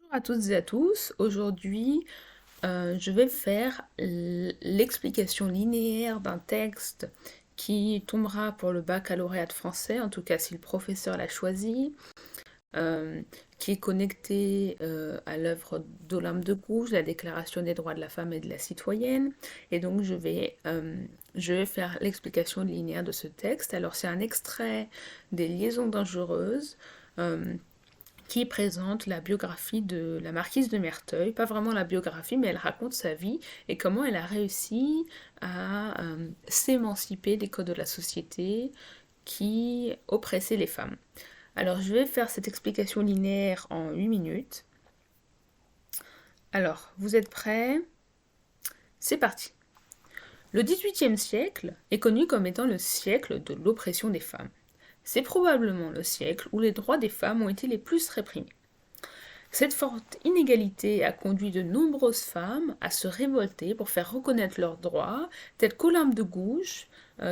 Bonjour à toutes et à tous. Aujourd'hui, je vais faire l'explication linéaire d'un texte qui tombera pour le baccalauréat de français, en tout cas si le professeur l'a choisi, euh, qui est connecté à l'œuvre d'Olympe de Gouges, la Déclaration des droits de la femme et de la citoyenne. Et donc je vais faire l'explication linéaire de ce texte. Alors c'est un extrait des Liaisons dangereuses. Qui présente la biographie de la marquise de Merteuil, pas vraiment la biographie, mais elle raconte sa vie et comment elle a réussi à s'émanciper des codes de la société qui oppressaient les femmes. Alors je vais faire cette explication linéaire en 8 minutes. Alors, vous êtes prêts? C'est parti. Le XVIIIe siècle est connu comme étant le siècle de l'oppression des femmes. C'est probablement le siècle où les droits des femmes ont été les plus réprimés. Cette forte inégalité a conduit de nombreuses femmes à se révolter pour faire reconnaître leurs droits, telles qu'Olympe de Gouges,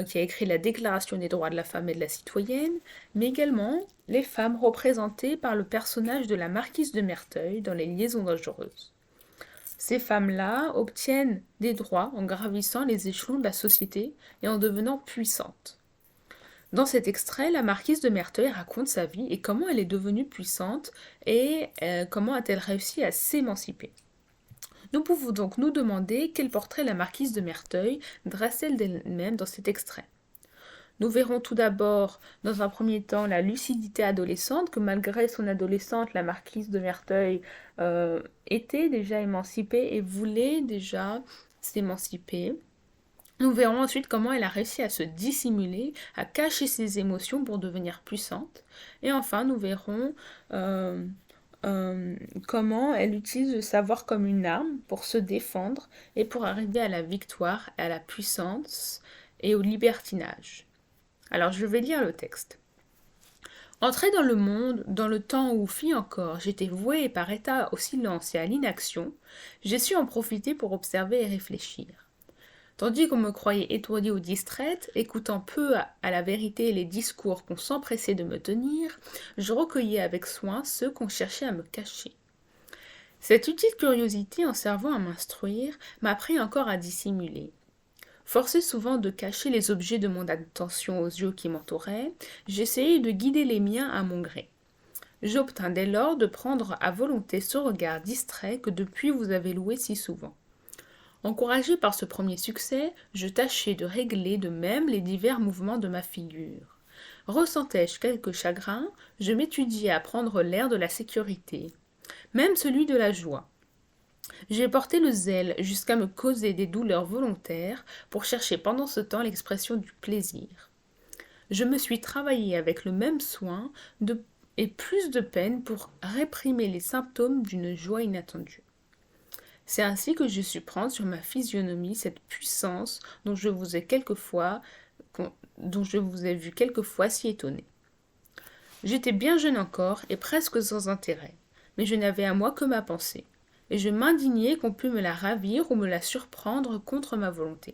qui a écrit la Déclaration des droits de la femme et de la citoyenne, mais également les femmes représentées par le personnage de la marquise de Merteuil dans les Liaisons dangereuses. Ces femmes-là obtiennent des droits en gravissant les échelons de la société et en devenant puissantes. Dans cet extrait, la marquise de Merteuil raconte sa vie et comment elle est devenue puissante et comment a-t-elle réussi à s'émanciper. Nous pouvons donc nous demander quel portrait la marquise de Merteuil dresse-t-elle d'elle-même dans cet extrait. Nous verrons tout d'abord, dans un premier temps, la lucidité adolescente, que malgré son adolescente, la marquise de Merteuil était déjà émancipée et voulait déjà s'émanciper. Nous verrons ensuite comment elle a réussi à se dissimuler, à cacher ses émotions pour devenir puissante. Et enfin, nous verrons comment elle utilise le savoir comme une arme pour se défendre et pour arriver à la victoire, à la puissance et au libertinage. Alors, je vais lire le texte. Entrer dans le monde, dans le temps où, fille encore, j'étais vouée par état au silence et à l'inaction, j'ai su en profiter pour observer et réfléchir. Tandis qu'on me croyait étourdie ou distraite, écoutant peu à la vérité les discours qu'on s'empressait de me tenir, je recueillais avec soin ceux qu'on cherchait à me cacher. Cette utile curiosité en servant à m'instruire m'apprit encore à dissimuler. Forcée souvent de cacher les objets de mon attention aux yeux qui m'entouraient, j'essayais de guider les miens à mon gré. J'obtins dès lors de prendre à volonté ce regard distrait que depuis vous avez loué si souvent. Encouragée par ce premier succès, je tâchais de régler de même les divers mouvements de ma figure. Ressentais-je quelque chagrin, je m'étudiais à prendre l'air de la sécurité, même celui de la joie. J'ai porté le zèle jusqu'à me causer des douleurs volontaires pour chercher pendant ce temps l'expression du plaisir. Je me suis travaillé avec le même soin et plus de peine pour réprimer les symptômes d'une joie inattendue. C'est ainsi que je su prendre sur ma physionomie cette puissance dont je vous ai vu quelquefois si étonné. J'étais bien jeune encore et presque sans intérêt, mais je n'avais à moi que ma pensée, et je m'indignais qu'on pût me la ravir ou me la surprendre contre ma volonté.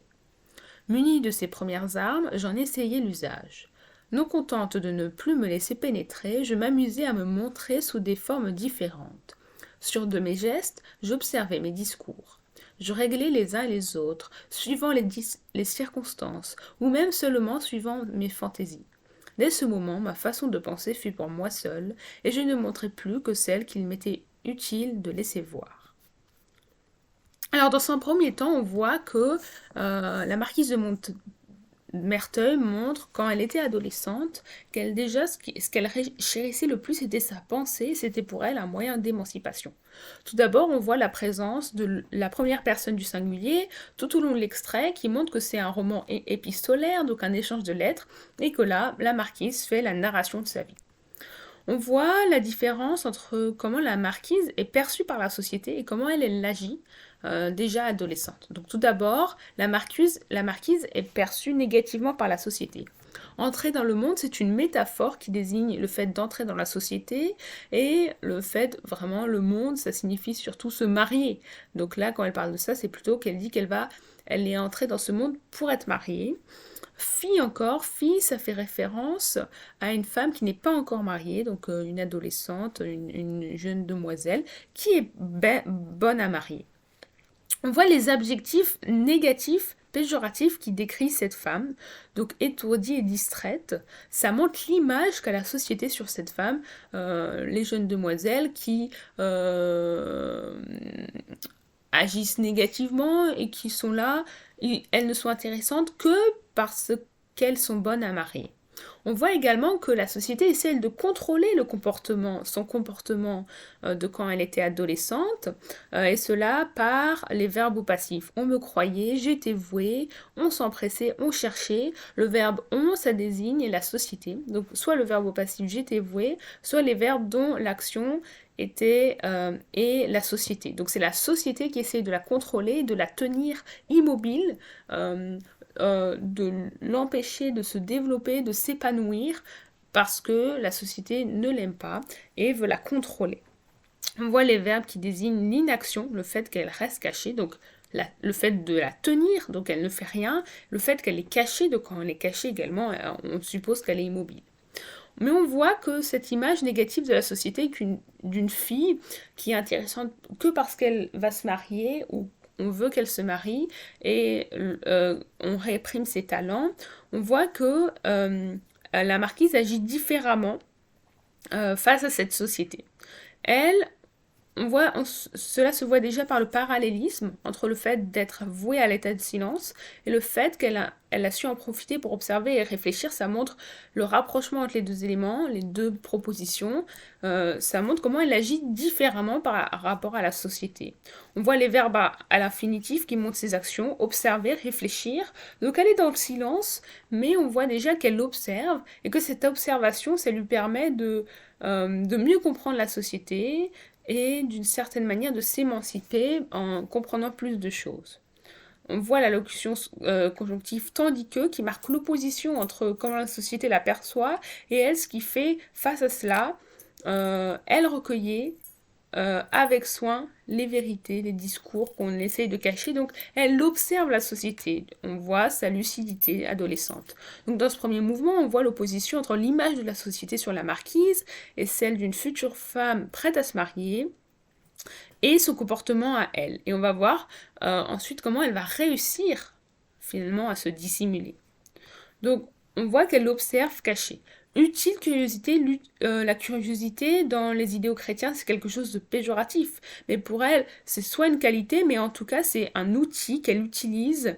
Munie de ces premières armes, j'en essayai l'usage. Non contente de ne plus me laisser pénétrer, je m'amusais à me montrer sous des formes différentes. Sur de mes gestes, j'observais mes discours. Je réglais les uns et les autres, suivant les circonstances, ou même seulement suivant mes fantaisies. Dès ce moment, ma façon de penser fut pour moi seule, et je ne montrai plus que celle qu'il m'était utile de laisser voir. Alors, dans un premier temps, on voit que la marquise de Merteuil montre, quand elle était adolescente, qu'elle déjà, ce qu'elle chérissait le plus, c'était sa pensée, c'était pour elle un moyen d'émancipation. Tout d'abord, on voit la présence de la première personne du singulier tout au long de l'extrait, qui montre que c'est un roman épistolaire, donc un échange de lettres, et que là, la marquise fait la narration de sa vie. On voit la différence entre comment la marquise est perçue par la société et comment elle agit déjà adolescente. Donc tout d'abord, la marquise est perçue négativement par la société. Entrer dans le monde, c'est une métaphore qui désigne le fait d'entrer dans la société et le fait, vraiment, le monde, ça signifie surtout se marier. Donc là, quand elle parle de ça, c'est plutôt qu'elle dit elle est entrée dans ce monde pour être mariée. Fille encore, fille, ça fait référence à une femme qui n'est pas encore mariée, donc une adolescente, une jeune demoiselle, qui est bonne à marier. On voit les adjectifs négatifs, péjoratifs qui décrivent cette femme, donc étourdie et distraite. Ça montre l'image qu'a la société sur cette femme, les jeunes demoiselles qui agissent négativement et qui sont là, elles ne sont intéressantes que parce qu'elles sont bonnes à marier. On voit également que la société essaie de contrôler son comportement de quand elle était adolescente, et cela par les verbes au passif. On me croyait, j'étais vouée, on s'empressait, on cherchait. Le verbe on, ça désigne la société. Donc soit le verbe au passif j'étais vouée, soit les verbes dont l'action était et la société. Donc c'est la société qui essaie de la contrôler, de la tenir immobile, de l'empêcher de se développer, de s'épanouir, parce que la société ne l'aime pas et veut la contrôler. On voit les verbes qui désignent l'inaction, le fait qu'elle reste cachée, donc le fait de la tenir, donc elle ne fait rien, le fait qu'elle est cachée, donc quand elle est cachée également, on suppose qu'elle est immobile. Mais on voit que cette image négative de la société d'une fille qui est intéressante que parce qu'elle va se marier ou on veut qu'elle se marie et on réprime ses talents, on voit que la marquise agit différemment face à cette société. Elle, cela se voit déjà par le parallélisme entre le fait d'être vouée à l'état de silence et le fait qu'elle a su en profiter pour observer et réfléchir. Ça montre le rapprochement entre les deux éléments, les deux propositions. Ça montre comment elle agit différemment par rapport à la société. On voit les verbes à l'infinitif qui montrent ses actions, observer, réfléchir. Donc elle est dans le silence, mais on voit déjà qu'elle observe et que cette observation, ça lui permet de mieux comprendre la société, et d'une certaine manière de s'émanciper en comprenant plus de choses. On voit la locution conjonctive tandis que qui marque l'opposition entre comment la société la perçoit et elle ce qui fait face à cela. Elle recueillait avec soin les vérités, les discours qu'on essaye de cacher. Donc elle observe la société, on voit sa lucidité adolescente. Donc dans ce premier mouvement, on voit l'opposition entre l'image de la société sur la marquise et celle d'une future femme prête à se marier et son comportement à elle. Et on va voir ensuite comment elle va réussir finalement à se dissimuler. Donc on voit qu'elle l'observe cachée. Utile curiosité, la curiosité dans les idéaux chrétiens c'est quelque chose de péjoratif, mais pour elle c'est soit une qualité, mais en tout cas c'est un outil qu'elle utilise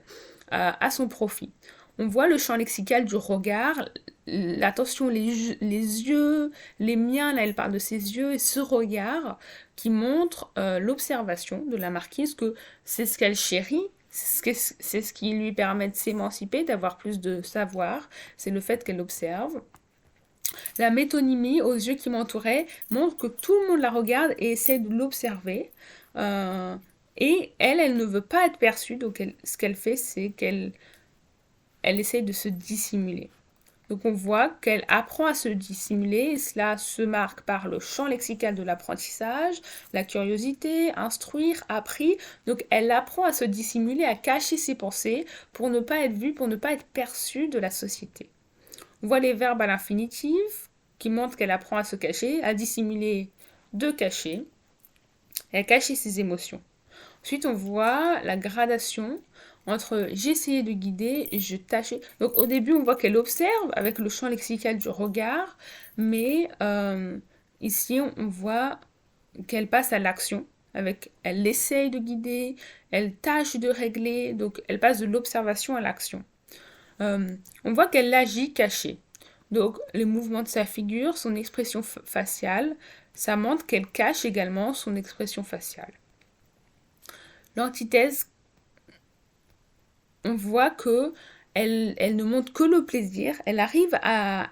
à son profit. On voit le champ lexical du regard, l'attention, les yeux, les miens, là elle parle de ses yeux, et ce regard qui montre l'observation de la marquise, que c'est ce qu'elle chérit, c'est ce qui lui permet de s'émanciper, d'avoir plus de savoir, c'est le fait qu'elle observe. La métonymie aux yeux qui m'entouraient montre que tout le monde la regarde et essaie de l'observer. Et elle ne veut pas être perçue, donc ce qu'elle fait, c'est qu'elle essaie de se dissimuler. Donc on voit qu'elle apprend à se dissimuler, et cela se marque par le champ lexical de l'apprentissage, la curiosité, instruire, appris. Donc elle apprend à se dissimuler, à cacher ses pensées pour ne pas être vue, pour ne pas être perçue de la société. On voit les verbes à l'infinitif qui montrent qu'elle apprend à se cacher, à dissimuler, de cacher, et à cacher ses émotions. Ensuite, on voit la gradation entre j'essayais de guider et je tâchais. Donc au début, on voit qu'elle observe avec le champ lexical du regard, mais ici, on voit qu'elle passe à l'action. Elle essaye de guider, elle tâche de régler, donc elle passe de l'observation à l'action. On voit qu'elle agit cachée. Donc les mouvements de sa figure, son expression faciale, ça montre qu'elle cache également son expression faciale. L'antithèse, on voit que elle ne montre que le plaisir, elle arrive à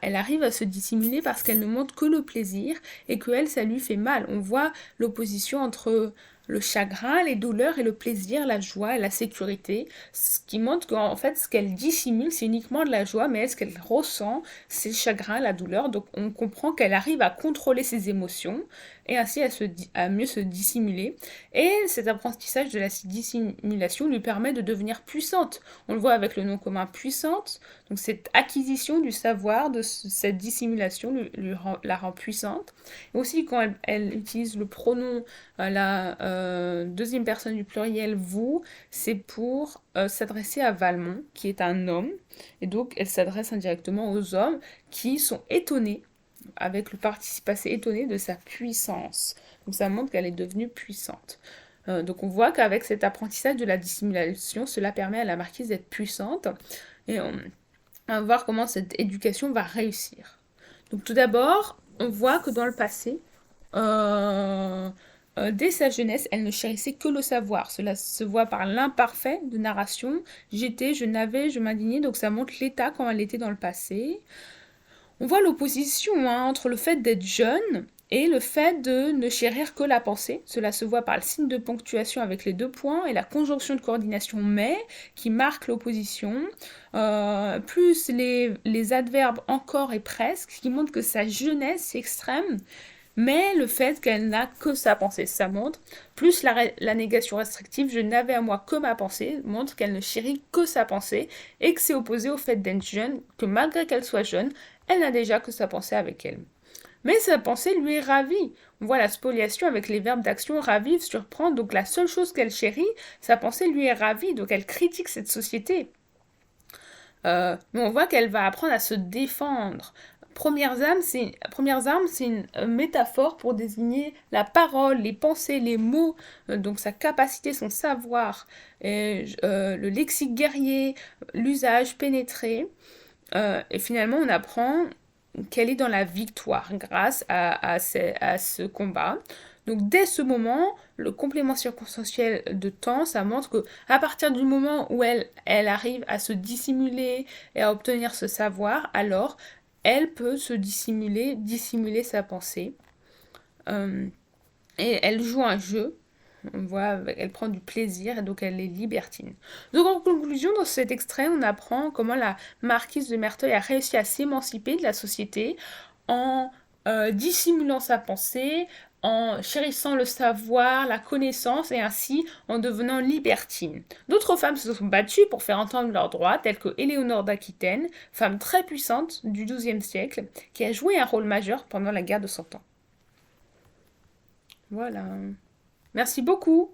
se dissimuler parce qu'elle ne montre que le plaisir et que elle, ça lui fait mal. On voit l'opposition entre le chagrin, les douleurs et le plaisir, la joie et la sécurité, ce qui montre qu'en fait ce qu'elle dissimule c'est uniquement de la joie, mais ce qu'elle ressent c'est le chagrin, la douleur. Donc on comprend qu'elle arrive à contrôler ses émotions et ainsi à mieux se dissimuler, et cet apprentissage de la dissimulation lui permet de devenir puissante. On le voit avec le nom commun puissante, Donc cette acquisition du savoir, cette dissimulation la rend puissante. Et aussi quand elle utilise le pronom, la deuxième personne du pluriel vous, c'est pour s'adresser à Valmont, qui est un homme. Et donc elle s'adresse indirectement aux hommes qui sont étonnés, avec le participe passé étonné de sa puissance. Donc ça montre qu'elle est devenue puissante. Donc on voit qu'avec cet apprentissage de la dissimulation, cela permet à la marquise d'être puissante. Et on va voir comment cette éducation va réussir. Donc tout d'abord, on voit que dans le passé, dès sa jeunesse, elle ne chérissait que le savoir. Cela se voit par l'imparfait de narration. J'étais, je n'avais, je m'indignais. Donc ça montre l'état quand elle était dans le passé. On voit l'opposition entre le fait d'être jeune et le fait de ne chérir que la pensée. Cela se voit par le signe de ponctuation avec les 2 points et la conjonction de coordination mais qui marque l'opposition, plus les adverbes encore et presque, qui montrent que sa jeunesse extrême, mais le fait qu'elle n'a que sa pensée, ça montre, plus la négation restrictive, je n'avais à moi que ma pensée, montre qu'elle ne chérit que sa pensée, et que c'est opposé au fait d'être jeune, que malgré qu'elle soit jeune, elle n'a déjà que sa pensée avec elle. Mais sa pensée lui est ravie. On voit la spoliation avec les verbes d'action ravive, surprendre, donc la seule chose qu'elle chérit, sa pensée lui est ravie, donc elle critique cette société. Mais on voit qu'elle va apprendre à se défendre. Premières armes, c'est une métaphore pour désigner la parole, les pensées, les mots, donc sa capacité, son savoir, le lexique guerrier, l'usage pénétré. Et finalement, on apprend qu'elle est dans la victoire grâce à ce combat. Donc dès ce moment, le complément circonstanciel de temps, ça montre que à partir du moment où elle arrive à se dissimuler et à obtenir ce savoir, alors elle peut se dissimuler sa pensée. Et elle joue un jeu. On voit, elle prend du plaisir et donc elle est libertine. Donc en conclusion, dans cet extrait, on apprend comment la marquise de Merteuil a réussi à s'émanciper de la société en dissimulant sa pensée, en chérissant le savoir, la connaissance et ainsi en devenant libertine. D'autres femmes se sont battues pour faire entendre leurs droits, telles que Éléonore d'Aquitaine, femme très puissante du XIIe siècle, qui a joué un rôle majeur pendant la guerre de Cent Ans. Voilà. Merci beaucoup.